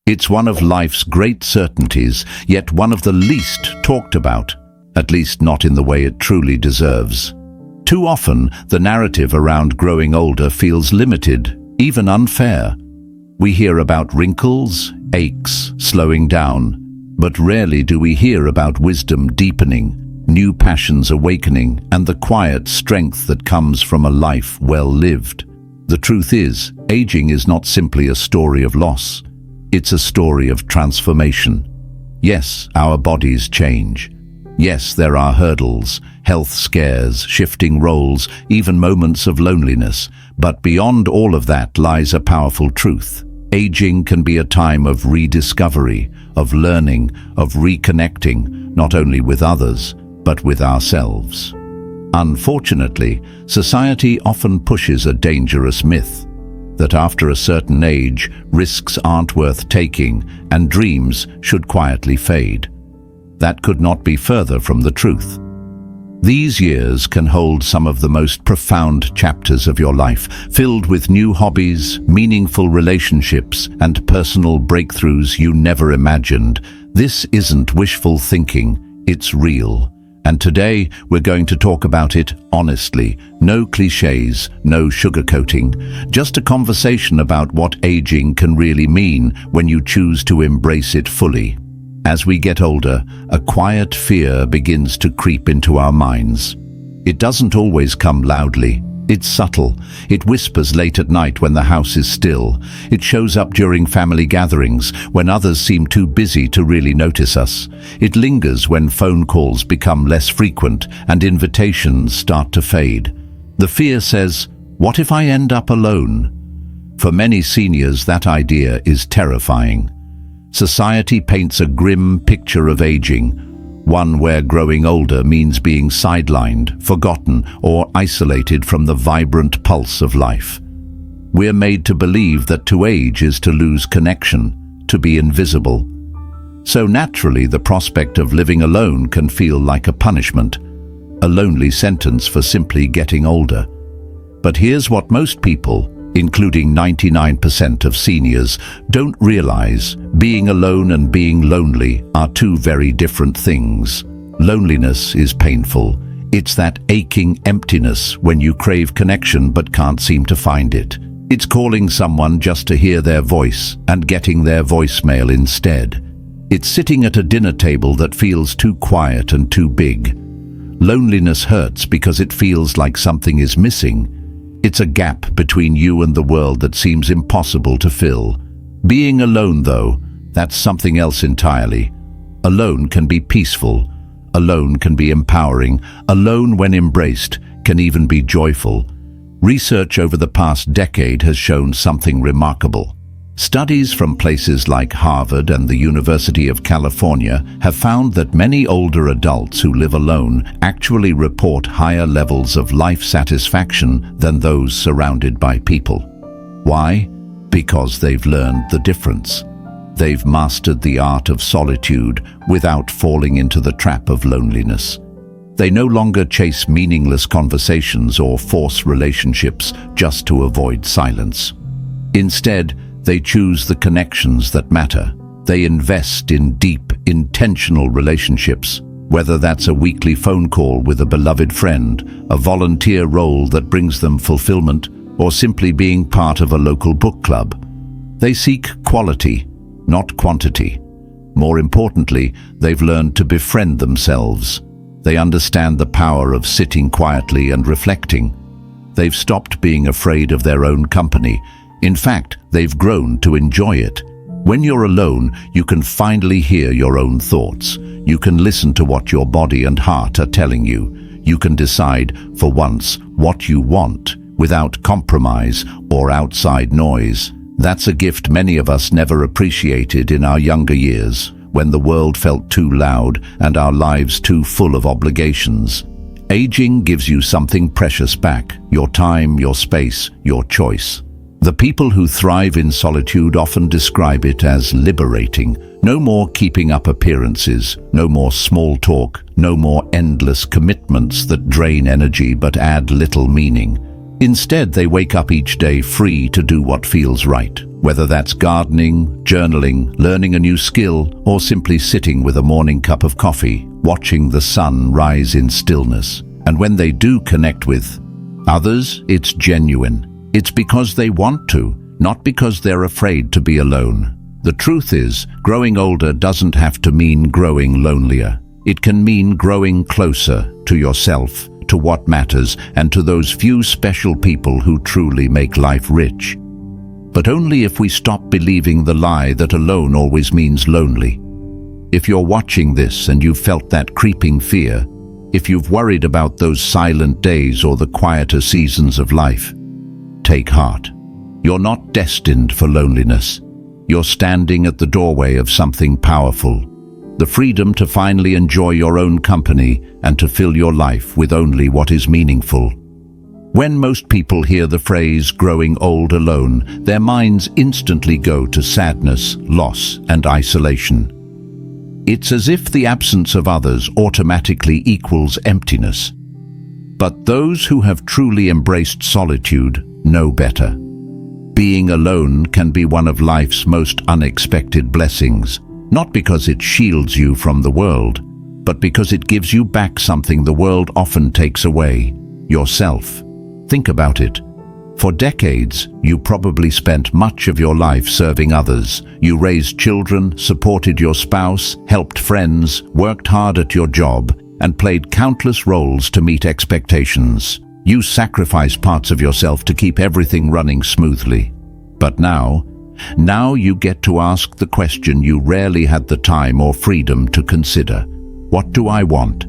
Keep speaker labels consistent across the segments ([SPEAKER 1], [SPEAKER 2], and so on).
[SPEAKER 1] It's one of life's great certainties, yet one of the least talked about, at least not in the way it truly deserves. Too often, the narrative around growing older feels limited, even unfair. We hear about wrinkles, aches, slowing down, but rarely do we hear about wisdom deepening, new passions awakening, and the quiet strength that comes from a life well lived. The truth is, aging is not simply a story of loss. It's a story of transformation. Yes, our bodies change. Yes, there are hurdles, health scares, shifting roles, even moments of loneliness. But beyond all of that lies a powerful truth. Aging can be a time of rediscovery, of learning, of reconnecting, not only with others, but with ourselves. Unfortunately, society often pushes a dangerous myth that after a certain age, risks aren't worth taking and dreams should quietly fade. That could not be further from the truth. These years can hold some of the most profound chapters of your life, filled with new hobbies, meaningful relationships, and personal breakthroughs you never imagined. This isn't wishful thinking, it's real. And today, we're going to talk about it honestly. No cliches, no sugarcoating, just a conversation about what aging can really mean when you choose to embrace it fully. As we get older, a quiet fear begins to creep into our minds. It doesn't always come loudly. It's subtle. It whispers late at night when the house is still. It shows up during family gatherings when others seem too busy to really notice us. It lingers when phone calls become less frequent and invitations start to fade. The fear says, "What if I end up alone?" For many seniors, that idea is terrifying. Society paints a grim picture of aging, one where growing older means being sidelined, forgotten, or isolated from the vibrant pulse of life. We're made to believe that to age is to lose connection, to be invisible. So naturally, the prospect of living alone can feel like a punishment, a lonely sentence for simply getting older. But here's what most people, including 99% of seniors, don't realize: being alone and being lonely are two very different things. Loneliness is painful. It's that aching emptiness when you crave connection but can't seem to find it. It's calling someone just to hear their voice and getting their voicemail instead. It's sitting at a dinner table that feels too quiet and too big. Loneliness hurts because it feels like something is missing. It's a gap between you and the world that seems impossible to fill. Being alone, though, that's something else entirely. Alone can be peaceful. Alone can be empowering. Alone, when embraced, can even be joyful. Research over the past decade has shown something remarkable. Studies from places like Harvard and the University of California have found that many older adults who live alone actually report higher levels of life satisfaction than those surrounded by people. Why? Because they've learned the difference. They've mastered the art of solitude without falling into the trap of loneliness. They no longer chase meaningless conversations or force relationships just to avoid silence. Instead, they choose the connections that matter. They invest in deep, intentional relationships, whether that's a weekly phone call with a beloved friend, a volunteer role that brings them fulfillment, or simply being part of a local book club. They seek quality, not quantity. More importantly, they've learned to befriend themselves. They understand the power of sitting quietly and reflecting. They've stopped being afraid of their own company. In fact, they've grown to enjoy it. When you're alone, you can finally hear your own thoughts. You can listen to what your body and heart are telling you. You can decide, for once, what you want, without compromise or outside noise. That's a gift many of us never appreciated in our younger years, when the world felt too loud and our lives too full of obligations. Aging gives you something precious back: your time, your space, your choice. The people who thrive in solitude often describe it as liberating. No more keeping up appearances, no more small talk, no more endless commitments that drain energy but add little meaning. Instead, they wake up each day free to do what feels right. Whether that's gardening, journaling, learning a new skill, or simply sitting with a morning cup of coffee, watching the sun rise in stillness. And when they do connect with others, it's genuine. It's because they want to, not because they're afraid to be alone. The truth is, growing older doesn't have to mean growing lonelier. It can mean growing closer to yourself, to what matters, and to those few special people who truly make life rich. But only if we stop believing the lie that alone always means lonely. If you're watching this and you've felt that creeping fear, if you've worried about those silent days or the quieter seasons of life, take heart. You're not destined for loneliness. You're standing at the doorway of something powerful. The freedom to finally enjoy your own company and to fill your life with only what is meaningful. When most people hear the phrase growing old alone, their minds instantly go to sadness, loss, and isolation. It's as if the absence of others automatically equals emptiness. But those who have truly embraced solitude know better. Being alone can be one of life's most unexpected blessings, not because it shields you from the world, but because it gives you back something the world often takes away: yourself. Think about it. For decades, you probably spent much of your life serving others. You raised children, supported your spouse, helped friends, worked hard at your job, and played countless roles to meet expectations. You sacrificed parts of yourself to keep everything running smoothly. But now you get to ask the question you rarely had the time or freedom to consider. What do I want?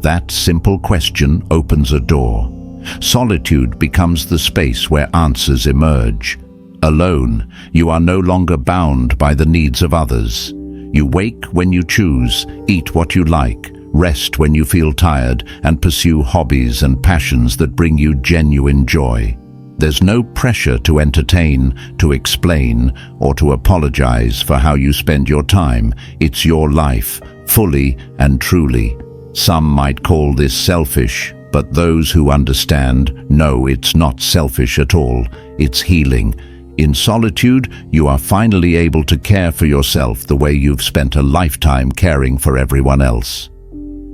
[SPEAKER 1] That simple question opens a door. Solitude becomes the space where answers emerge. Alone, you are no longer bound by the needs of others. You wake when you choose, eat what you like, rest when you feel tired, and pursue hobbies and passions that bring you genuine joy. There's no pressure to entertain, to explain, or to apologize for how you spend your time. It's your life, fully and truly. Some might call this selfish, but those who understand know it's not selfish at all. It's healing. In solitude, you are finally able to care for yourself the way you've spent a lifetime caring for everyone else.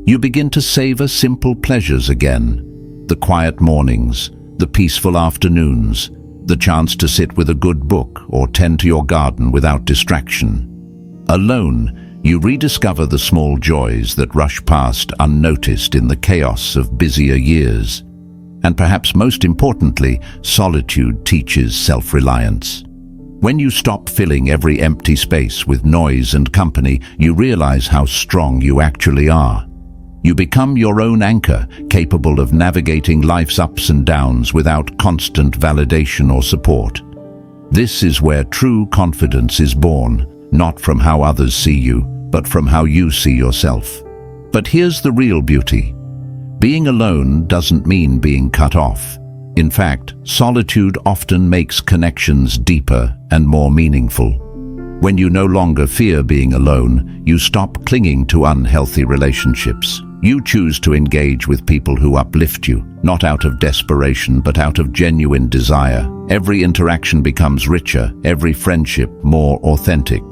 [SPEAKER 1] You begin to savor simple pleasures again. The quiet mornings, the peaceful afternoons, the chance to sit with a good book or tend to your garden without distraction. Alone, you rediscover the small joys that rush past unnoticed in the chaos of busier years. And perhaps most importantly, solitude teaches self-reliance. When you stop filling every empty space with noise and company, you realize how strong you actually are. You become your own anchor, capable of navigating life's ups and downs without constant validation or support. This is where true confidence is born, not from how others see you, but from how you see yourself. But here's the real beauty. Being alone doesn't mean being cut off. In fact, solitude often makes connections deeper and more meaningful. When you no longer fear being alone, you stop clinging to unhealthy relationships. You choose to engage with people who uplift you, not out of desperation, but out of genuine desire. Every interaction becomes richer, every friendship more authentic.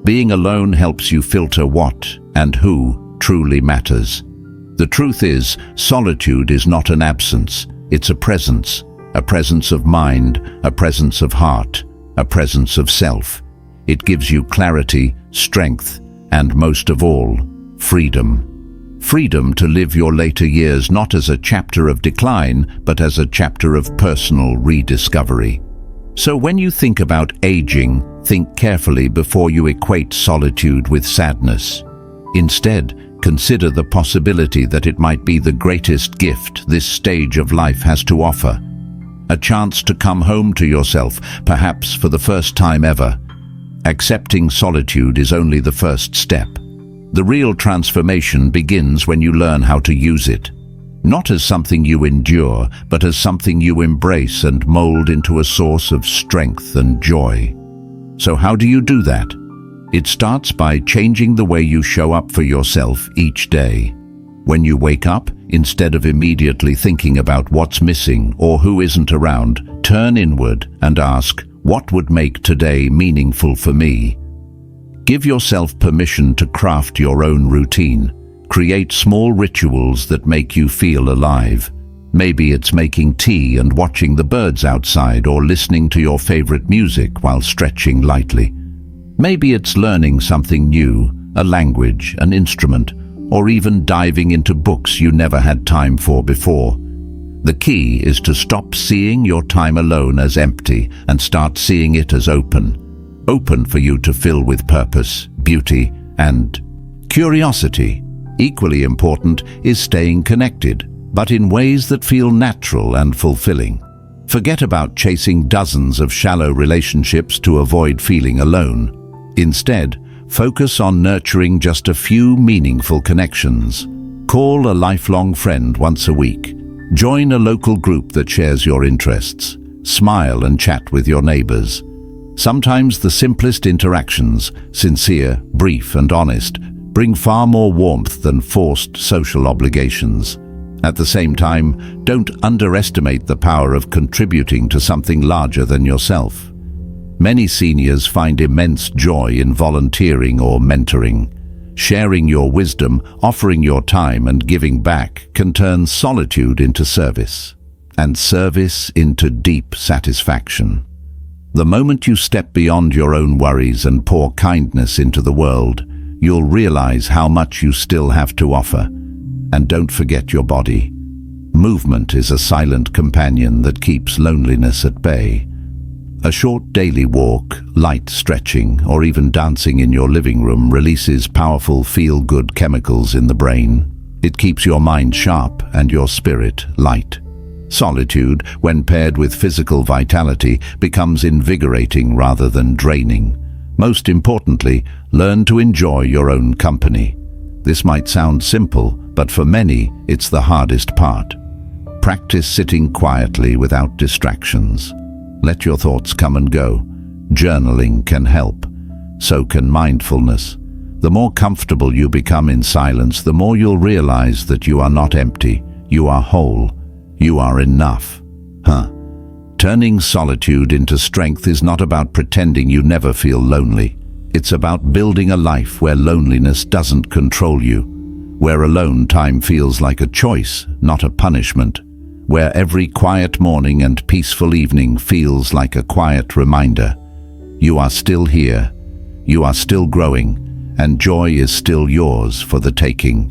[SPEAKER 1] Being alone helps you filter what and who truly matters. The truth is, solitude is not an absence, it's a presence of mind, a presence of heart, a presence of self. It gives you clarity, strength, and most of all, freedom. Freedom to live your later years not as a chapter of decline, but as a chapter of personal rediscovery. So when you think about aging, think carefully before you equate solitude with sadness. Instead, consider the possibility that it might be the greatest gift this stage of life has to offer. A chance to come home to yourself, perhaps for the first time ever. Accepting solitude is only the first step. The real transformation begins when you learn how to use it. Not as something you endure, but as something you embrace and mold into a source of strength and joy. So how do you do that? It starts by changing the way you show up for yourself each day. When you wake up, instead of immediately thinking about what's missing or who isn't around, turn inward and ask, What would make today meaningful for me? Give yourself permission to craft your own routine. Create small rituals that make you feel alive. Maybe it's making tea and watching the birds outside, or listening to your favorite music while stretching lightly. Maybe it's learning something new, a language, an instrument, or even diving into books you never had time for before. The key is to stop seeing your time alone as empty and start seeing it as open. Open for you to fill with purpose, beauty, and curiosity. Equally important is staying connected, but in ways that feel natural and fulfilling. Forget about chasing dozens of shallow relationships to avoid feeling alone. Instead, focus on nurturing just a few meaningful connections. Call a lifelong friend once a week. Join a local group that shares your interests. Smile and chat with your neighbors. Sometimes the simplest interactions, sincere, brief, and honest, bring far more warmth than forced social obligations. At the same time, don't underestimate the power of contributing to something larger than yourself. Many seniors find immense joy in volunteering or mentoring. Sharing your wisdom, offering your time, and giving back can turn solitude into service, and service into deep satisfaction. The moment you step beyond your own worries and pour kindness into the world, you'll realize how much you still have to offer. And don't forget your body. Movement is a silent companion that keeps loneliness at bay. A short daily walk, light stretching, or even dancing in your living room releases powerful feel-good chemicals in the brain. It keeps your mind sharp and your spirit light. Solitude, when paired with physical vitality, becomes invigorating rather than draining. Most importantly, learn to enjoy your own company. This might sound simple, but for many, it's the hardest part. Practice sitting quietly without distractions. Let your thoughts come and go. Journaling can help. So can mindfulness. The more comfortable you become in silence, the more you'll realize that you are not empty. You are whole. You are enough. Turning solitude into strength is not about pretending you never feel lonely. It's about building a life where loneliness doesn't control you, where alone time feels like a choice, not a punishment, where every quiet morning and peaceful evening feels like a quiet reminder. You are still here, you are still growing, and joy is still yours for the taking.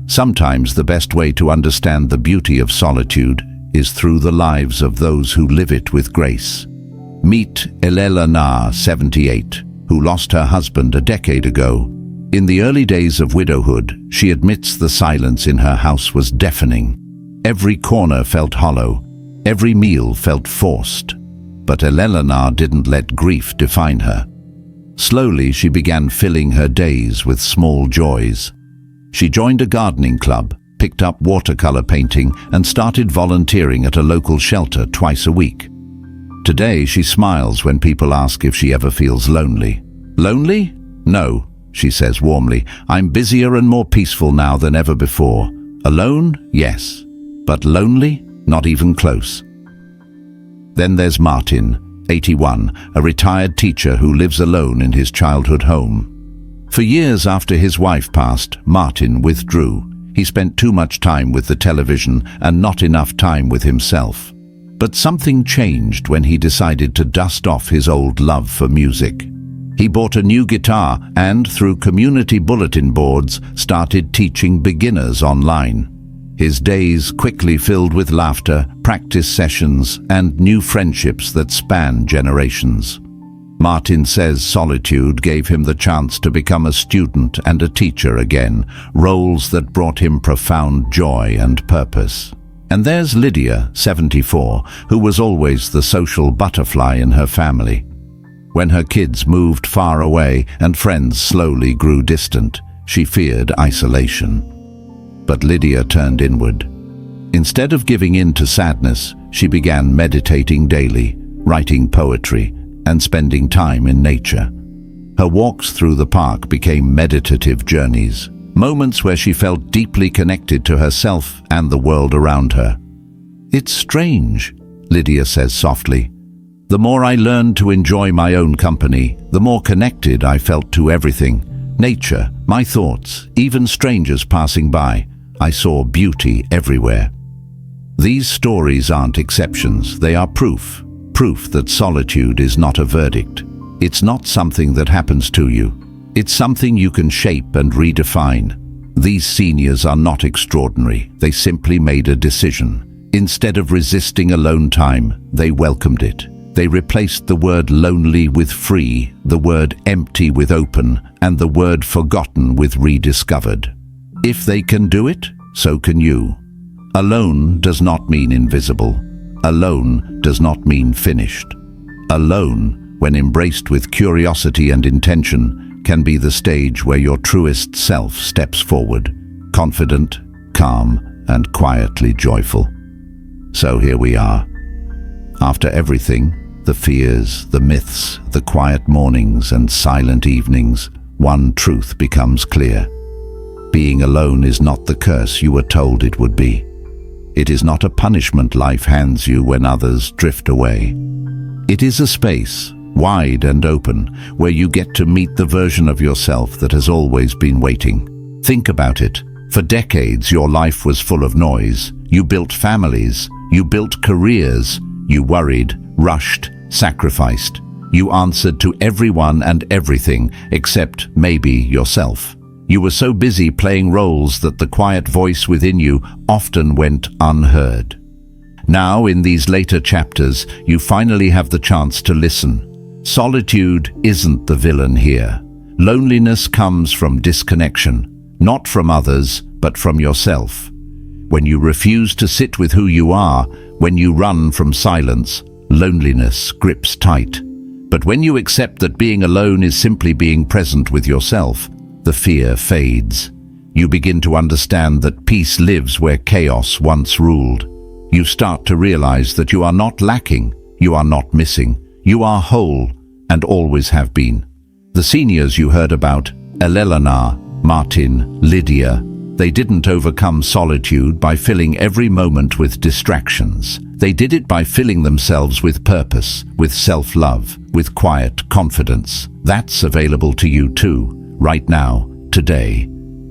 [SPEAKER 1] Sometimes the best way to understand the beauty of solitude is through the lives of those who live it with grace. Meet Elena, 78, who lost her husband a decade ago. In the early days of widowhood, she admits the silence in her house was deafening. Every corner felt hollow. Every meal felt forced. But Elena didn't let grief define her. Slowly, she began filling her days with small joys. She joined a gardening club, picked up watercolor painting, and started volunteering at a local shelter twice a week. Today, she smiles when people ask if she ever feels lonely. Lonely? No, she says warmly. I'm busier and more peaceful now than ever before. Alone? Yes. But lonely? Not even close. Then there's Martin, 81, a retired teacher who lives alone in his childhood home. For years after his wife passed, Martin withdrew. He spent too much time with the television and not enough time with himself. But something changed when he decided to dust off his old love for music. He bought a new guitar and, through community bulletin boards, started teaching beginners online. His days quickly filled with laughter, practice sessions, and new friendships that span generations. Martin says solitude gave him the chance to become a student and a teacher again, roles that brought him profound joy and purpose. And there's Lydia, 74, who was always the social butterfly in her family. When her kids moved far away and friends slowly grew distant, she feared isolation. But Lydia turned inward. Instead of giving in to sadness, she began meditating daily, writing poetry, and spending time in nature. Her walks through the park became meditative journeys, moments where she felt deeply connected to herself and the world around her. It's strange, Lydia says softly. The more I learned to enjoy my own company, the more connected I felt to everything. Nature, my thoughts, even strangers passing by. I saw beauty everywhere. These stories aren't exceptions, they are proof. Proof that solitude is not a verdict. It's not something that happens to you. It's something you can shape and redefine. These seniors are not extraordinary. They simply made a decision. Instead of resisting alone time, they welcomed it. They replaced the word lonely with free, the word empty with open, and the word forgotten with rediscovered. If they can do it, so can you. Alone does not mean invisible. Alone does not mean finished. Alone, when embraced with curiosity and intention, can be the stage where your truest self steps forward, confident, calm, and quietly joyful. So here we are. After everything, the fears, the myths, the quiet mornings and silent evenings, one truth becomes clear. Being alone is not the curse you were told it would be. It is not a punishment life hands you when others drift away. It is a space, wide and open, where you get to meet the version of yourself that has always been waiting. Think about it. For decades, your life was full of noise. You built families. You built careers. You worried, rushed, sacrificed. You answered to everyone and everything, except maybe yourself. You were so busy playing roles that the quiet voice within you often went unheard. Now, in these later chapters, you finally have the chance to listen. Solitude isn't the villain here. Loneliness comes from disconnection, not from others, but from yourself. When you refuse to sit with who you are, when you run from silence, loneliness grips tight. But when you accept that being alone is simply being present with yourself, the fear fades. You begin to understand that peace lives where chaos once ruled. You start to realize that you are not lacking, you are not missing, you are whole and always have been. The seniors you heard about, Elena, Martin, Lydia, they didn't overcome solitude by filling every moment with distractions. They did it by filling themselves with purpose, with self-love, with quiet confidence. That's available to you too. Right now, today.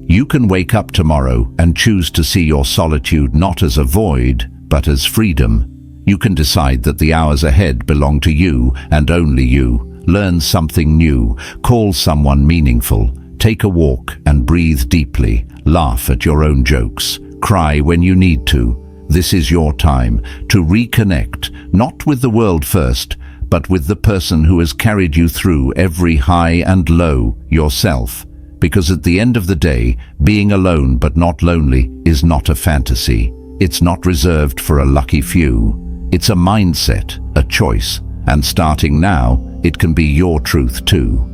[SPEAKER 1] You can wake up tomorrow and choose to see your solitude not as a void, but as freedom. You can decide that the hours ahead belong to you and only you. Learn something new, call someone meaningful, take a walk and breathe deeply, laugh at your own jokes, cry when you need to. This is your time to reconnect, not with the world first, but with the person who has carried you through every high and low, yourself. Because at the end of the day, being alone but not lonely is not a fantasy. It's not reserved for a lucky few. It's a mindset, a choice, and starting now, it can be your truth too.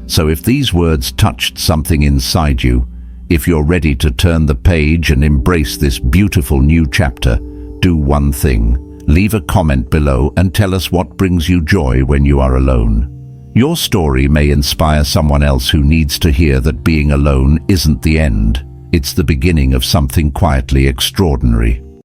[SPEAKER 1] So if these words touched something inside you, if you're ready to turn the page and embrace this beautiful new chapter, do one thing. Leave a comment below and tell us what brings you joy when you are alone. Your story may inspire someone else who needs to hear that being alone isn't the end. It's the beginning of something quietly extraordinary.